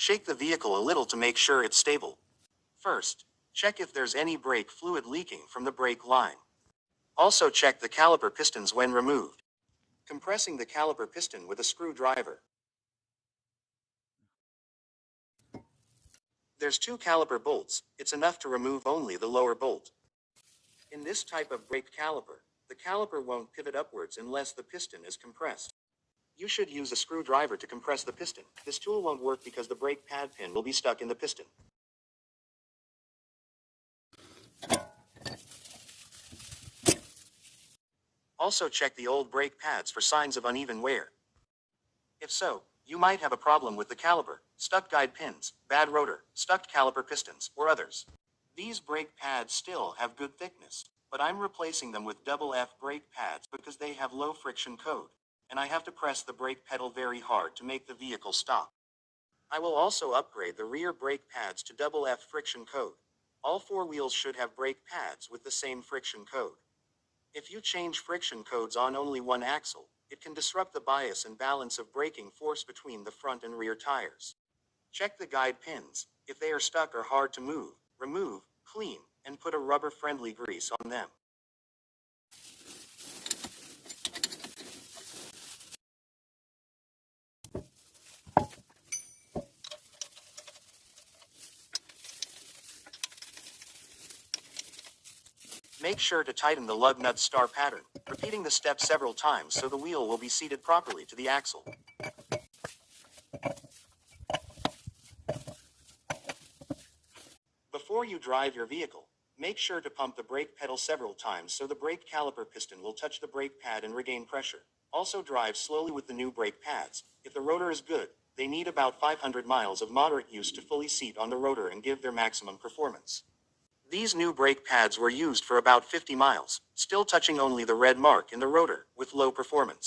Shake the vehicle a little to make sure it's stable. First, check if there's any brake fluid leaking from the brake line. Also check the caliper pistons when removed. Compressing the caliper piston with a screwdriver. There's 2 caliper bolts, it's enough to remove only the lower bolt. In this type of brake caliper, the caliper won't pivot upwards unless the piston is compressed. You should use a screwdriver to compress the piston. This tool won't work because the brake pad pin will be stuck in the piston. Also check the old brake pads for signs of uneven wear. If so, you might have a problem with the caliper, stuck guide pins, bad rotor, stuck caliper pistons, or others. These brake pads still have good thickness, but I'm replacing them with double F brake pads because they have low friction code, and I have to press the brake pedal very hard to make the vehicle stop. I will also upgrade the rear brake pads to double F friction code. All 4 wheels should have brake pads with the same friction code. If you change friction codes on only one axle, it can disrupt the bias and balance of braking force between the front and rear tires. Check the guide pins. If they are stuck or hard to move, remove, clean, and put a rubber-friendly grease on them. Make sure to tighten the lug nut star pattern, repeating the step several times so the wheel will be seated properly to the axle. Before you drive your vehicle, make sure to pump the brake pedal several times so the brake caliper piston will touch the brake pad and regain pressure. Also drive slowly with the new brake pads. If the rotor is good, they need about 500 miles of moderate use to fully seat on the rotor and give their maximum performance. These new brake pads were used for about 50 miles, still touching only the red mark in the rotor, with low performance.